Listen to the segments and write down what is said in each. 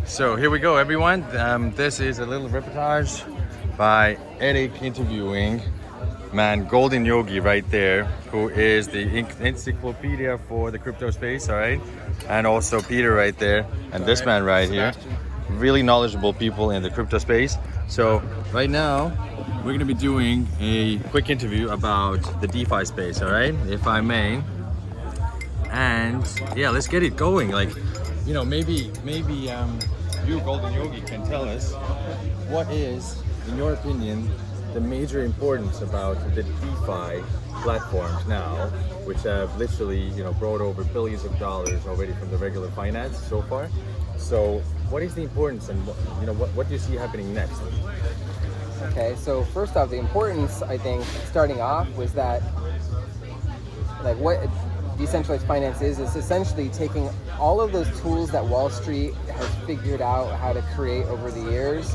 So here we go, everyone. This is a little reportage by Eric interviewing Golden Yogi right there, who is the encyclopedia for the crypto space, all right? And also Peter right there, and this man right here. Really knowledgeable people in the crypto space. So right now, we're gonna be doing a quick interview about the DeFi space, all right? If I may. And yeah, let's get it going. Like, you know, maybe you, Golden Yogi, can tell us what is, in your opinion, the major importance about the DeFi platforms now, which have literally, brought over billions of dollars already from the regular finance so far. So, what is the importance, and what do you see happening next? Okay, so first off, the importance, I think, starting off was that, like, what decentralized finance is essentially taking all of those tools that Wall Street has figured out how to create over the years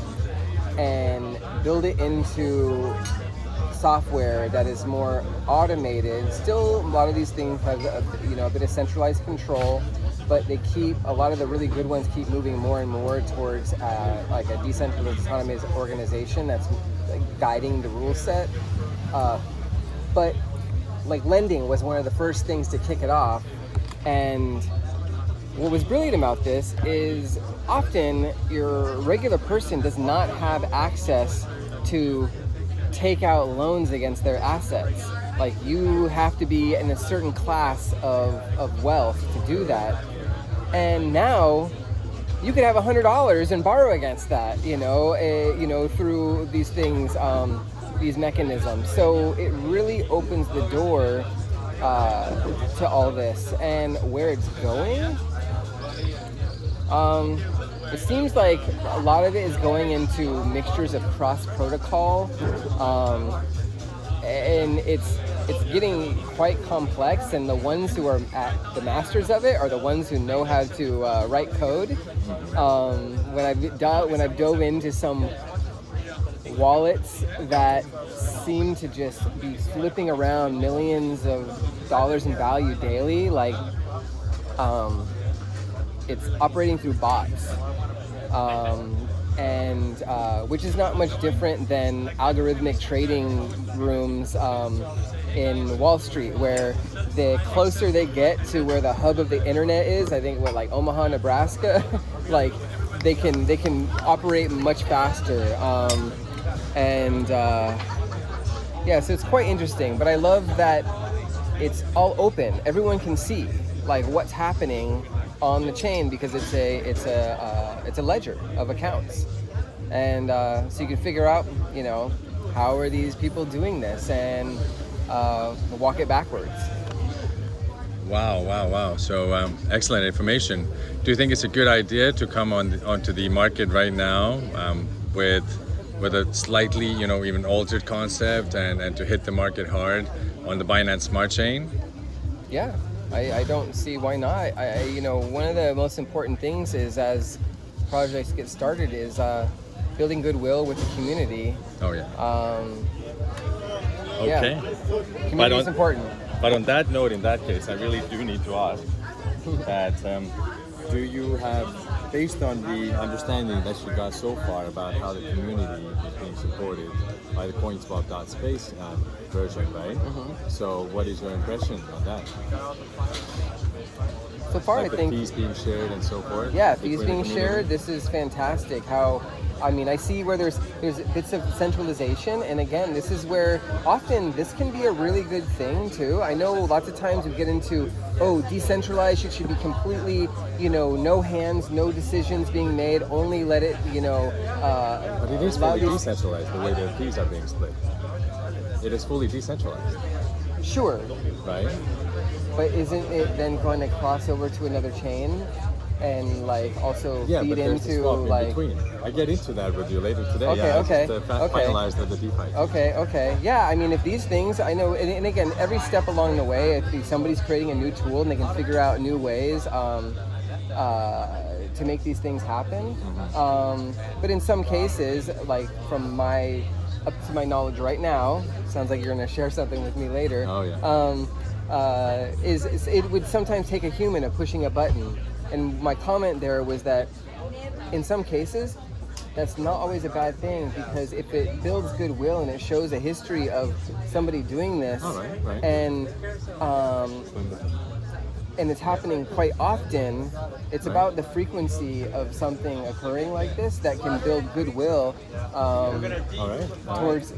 and build it into software that is more automated. Still, a lot of these things have a bit of centralized control, but they keep, a lot of the really good ones keep moving more and more towards like a decentralized autonomous organization that's guiding the rule set. But like lending was one of the first things to kick it off. And what was brilliant about this is often your regular person does not have access to take out loans against their assets. Like, you have to be in a certain class of wealth to do that. And now you could have $100 and borrow against that, through these things, these mechanisms. So it really opens the door to all this. And where it's going, it seems like a lot of it is going into mixtures of cross-protocol, and it's getting quite complex. And the ones who are at the masters of it are the ones who know how to write code. When I've dove into some wallets that seem to just be flipping around millions of dollars in value daily, like it's operating through bots, which is not much different than algorithmic trading rooms in Wall Street, where the closer they get to where the hub of the internet is, I think like Omaha, Nebraska, like they can operate much faster. So it's quite interesting, but I love that it's all open. Everyone can see like what's happening on the chain because it's a ledger of accounts, and so you can figure out how are these people doing this and walk it backwards. Wow. So excellent information. Do you think it's a good idea to come onto the market right now with a slightly even altered concept and to hit the market hard on the Binance Smart Chain? Yeah, I don't see why not. One of the most important things is, as projects get started, is building goodwill with the community. Oh yeah. Okay. Yeah. Community is important. But on that note, in that case, I really do need to ask that do you have, based on the understanding that you got so far about how the community is being supported by the CoinSwap.space version, right? Mm-hmm. So what is your impression on that? So far, like I think fees being shared and so forth. Yeah, fees being shared. This is fantastic. I see where there's bits of centralization, and again, this is where often this can be a really good thing too. I know lots of times we get into, decentralized, it should be completely, no hands, no decisions being made, only let it, But it is fully decentralized the way the fees are being split. It is fully decentralized. Sure. Right? But isn't it then going to cross over to another chain and also feed into in between? I get into that with you later today. Okay. Finalized at the DeFi. Okay. Yeah, I mean, if these things, I know, and again, every step along the way, if somebody's creating a new tool and they can figure out new ways to make these things happen. Mm-hmm. But in some cases, like up to my knowledge right now, sounds like you're going to share something with me later. Oh yeah. It would sometimes take a human pushing a button And my comment there was that in some cases, that's not always a bad thing, because if it builds goodwill and it shows a history of somebody doing this, right. and it's happening quite often, it's about the frequency of something occurring like this that can build goodwill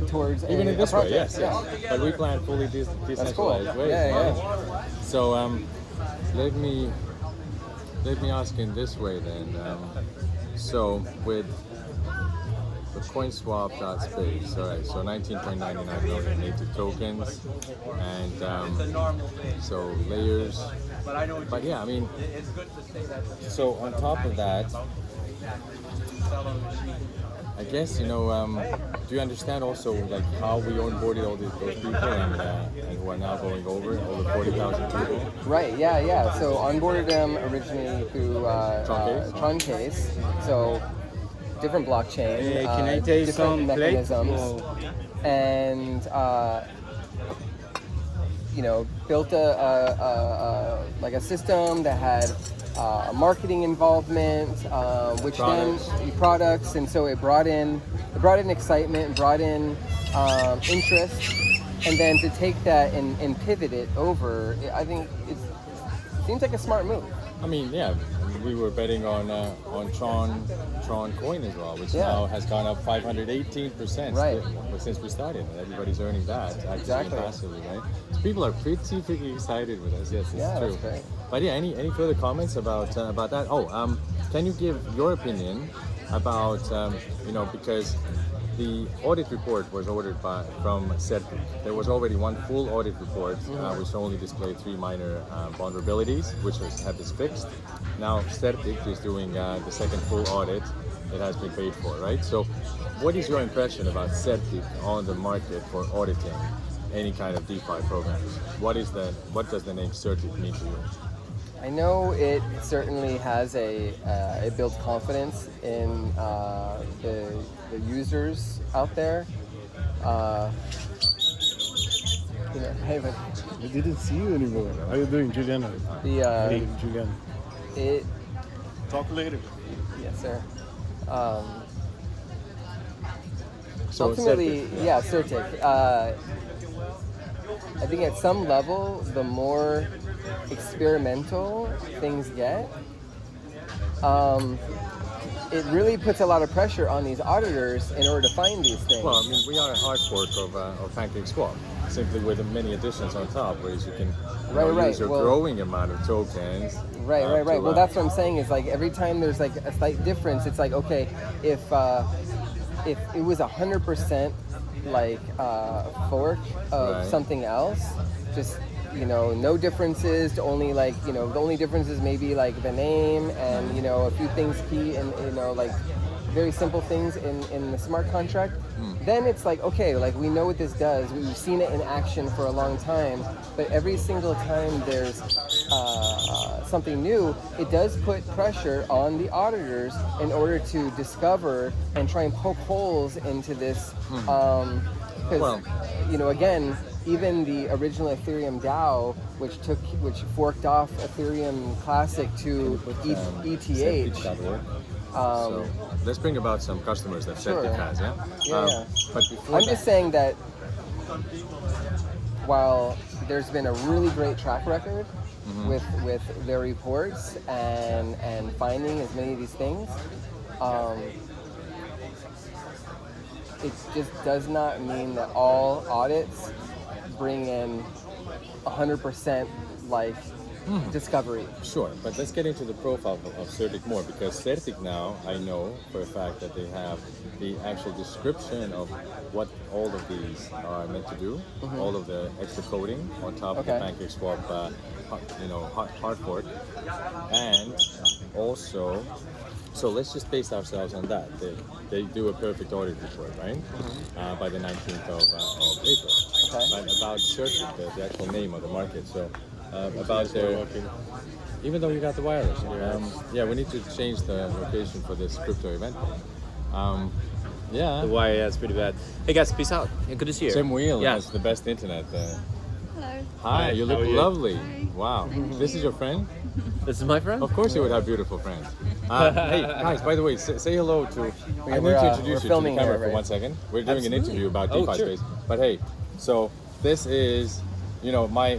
towards even in this way, project. yes. But we plan fully decentralized cool. ways. Yeah. So let me ask in this way then. So with the CoinSwap.space, all right, so 19.99 million native tokens, and so layers. But yeah, I mean, so on top of that, I guess, do you understand also like how we onboarded all those people and who are now going over 40,000 people? Right, yeah. So onboarded them originally through Troncase. So different blockchain, can I take different some mechanisms, and built a system that had marketing involvement, which products, and so it brought in excitement, brought in interest, and then to take that and pivot it over, I think it seems like a smart move. I mean, yeah, we were betting on Tron coin as well, which now has gone up 518% since we started. Everybody's earning that actively and passively, right? So people are pretty excited with us. Yes, it's true. That's great. But yeah, any further comments about that? Oh, can you give your opinion about because the audit report was ordered from Certic. There was already one full audit report, which only displayed 3 minor vulnerabilities, which had this fixed. Now Certic is doing the second full audit that has been paid for, right? So what is your impression about Certic on the market for auditing any kind of DeFi programs? What does the name Certic mean to you? I know it certainly has it builds confidence in the users out there. Hey, but I didn't see you anymore. How are you doing, Juliana? Hey, Juliana. Talk later. Yes, sir. So ultimately, Certic. I think at some level, the more experimental things get, it really puts a lot of pressure on these auditors in order to find these things. Well, I mean, we are a hard fork of PancakeSwap, simply with many additions on top, whereas you can use your growing amount of tokens. Right. Well, that's what I'm saying is like every time there's like a slight difference, it's like, okay, if it was 100% like fork of something else, just no differences, to only like the only difference is maybe like the name and a few things key and like very simple things in the smart contract, then it's like, okay, like we know what this does, we've seen it in action for a long time, but every single time there's something new, it does put pressure on the auditors in order to discover and try and poke holes into this, because again, even the original Ethereum DAO, which forked off Ethereum Classic to ETH. So let's bring about some customers that Certic has, yeah? But before I'm just saying that while there's been a really great track record with their reports and finding as many of these things, it just does not mean that all audits bring in 100% like discovery. Sure, but let's get into the profile of Certic more, because Certic now, I know for a fact that they have the actual description of what all of these are meant to do, all of the extra coding on top of the PancakeSwap, hard fork, and also, so let's just base ourselves on that. They do a perfect audit report, right? By the 19th of April. But about Certic, the actual name of the market. So about their, even though you got the wireless, we need to change the location for this crypto event. The wire, that's pretty bad. Hey guys, peace out. Good to see you. Tim Wheel has the best internet. Hello. Hi, you look lovely. Hi. Wow. This is your friend? This is my friend? Of course you would have beautiful friends. Hey, guys, by the way, say hello to... I need to introduce you to the camera for 1 second. We're doing an interview about DeFi space. But hey, so this is, you know, my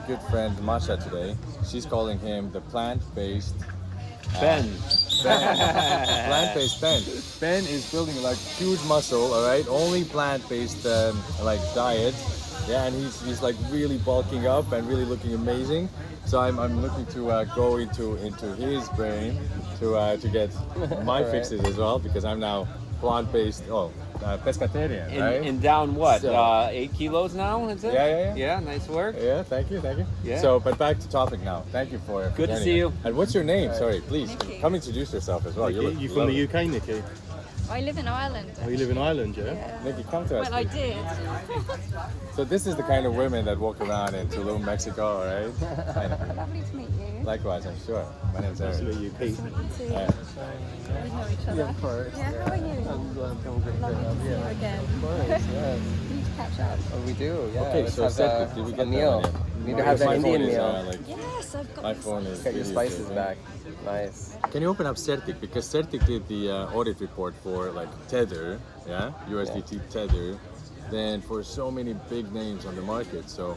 good friend Masha today. She's calling him the plant-based... Ben. Plant-based Ben. Ben is building like huge muscle, all right? Only plant-based like diet. Yeah, and he's like really bulking up and really looking amazing. So I'm looking to go into his brain to get my fixes as well, because I'm now plant-based. Pescatarian, right? And down what? So, 8 kilos now, is it? Yeah. Yeah, nice work. Yeah, thank you. Yeah. So, but back to topic now. Thank you for Good to joining see us. you. And what's your name? Right. Sorry, please. Nikki. Come introduce yourself as well. Nikki, you from the UK, Nikki? I live in Ireland. Oh, you live in Ireland, yeah? Nikki, come to us. Well, I please. did. So this is the kind of women that walk around in Tulum, Mexico, all right? I know. Lovely to meet you. Likewise, I'm sure. My name's Nice to Eric. meet you, Pete. We know each other. Yeah, of course. Yeah, how are you? Lovely to see you again. Of course, yes. We need to catch up. Oh, we do, yeah. Okay, Let's so have Cedric, did we a get meal. that? We need to have that My Indian phone is, meal. Yes, I've got my this. phone is Get your really spices good, back. Nice. Can you open up Certic? Because Certic did the audit report for like Tether, yeah, USDT Tether, then for so many big names on the market. So,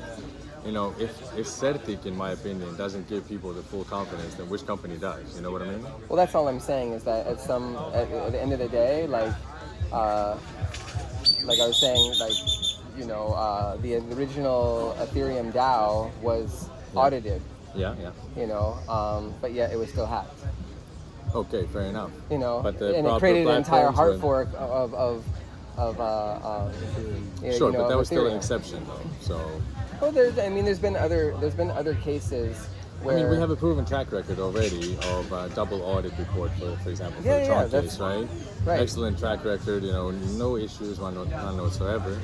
you know, if Certic, in my opinion, doesn't give people the full confidence, then which company does? You know what I mean? Well, that's all I'm saying is that at the end of the day, like I was saying, like, you know, the original Ethereum DAO was audited, Yeah. you know, but yet it was still hacked. Okay, fair enough. You know, But the and it proper created an entire platforms hard when- fork of Sure, you know, but that of was still an Ethereum. exception, though. So, Well, there's been other cases I where mean, we have a proven track record already of double audit report, for example, for Yeah, the yeah, Tron that's- case, right? right. Excellent track record, you know, no issues, none whatsoever.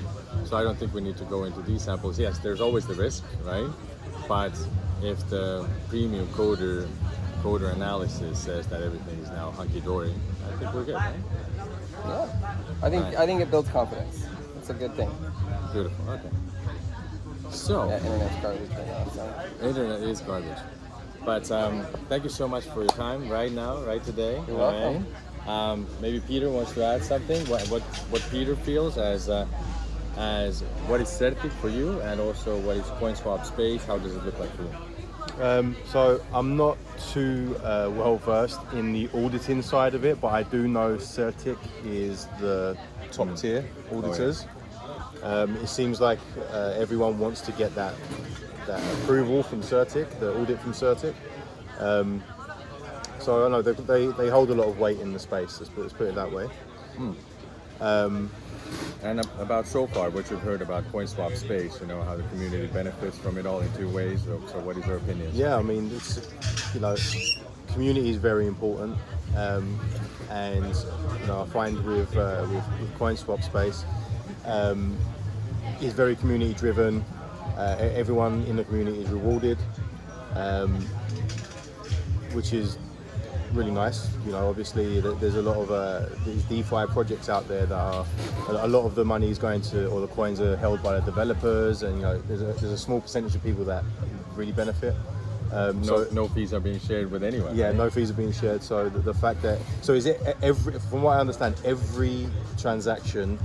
So I don't think we need to go into these samples. Yes, there's always the risk, right? But if the premium coder analysis says that everything is now hunky-dory, I think we're good, right? yeah. I think it builds confidence. It's a good thing. Beautiful, okay. So, Yeah, internet's garbage right now. So. internet is garbage. But thank you so much for your time right now, right today. You're welcome. All right? Maybe Peter wants to add something. What Peter feels as what is Certic for you, and also what is CoinSwap space. How does it look like for you? So I'm not too well versed in the auditing side of it, but I do know Certic is the top tier auditors. It seems like everyone wants to get that approval from Certic, the audit from Certic. So I know they hold a lot of weight in the space. Let's put it that way. And about so far, what you've heard about CoinSwap space, you know, how the community benefits from it all in two ways. So what is your opinion? Yeah, I mean, it's, you know, community is very important, and you know, I find with CoinSwap space, is very community driven. Everyone in the community is rewarded, which is really nice. You know, obviously there's a lot of these DeFi projects out there that are, a lot of the money is going to, or the coins are held by the developers, and you know, there's a small percentage of people that really benefit. No fees are being shared with anyone. Yeah, right? no fees are being shared. So the fact that, so is it from what I understand, every transaction,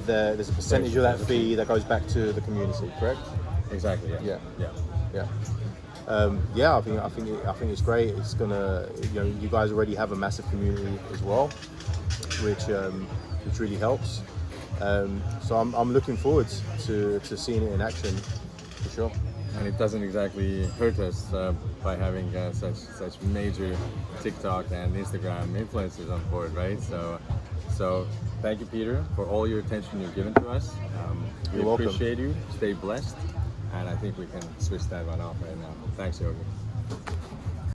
there's a percentage of that fee that goes back to the community, correct? Exactly. Yeah. Yeah, I think it's great. It's gonna, you know, you guys already have a massive community as well, which really helps. So I'm looking forward to seeing it in action, for sure. And it doesn't exactly hurt us by having such major TikTok and Instagram influencers on board, right? So thank you, Peter, for all your attention you've given to us. We You're welcome. appreciate you. Stay blessed. And I think we can switch that one off right now. Thanks, Yogi.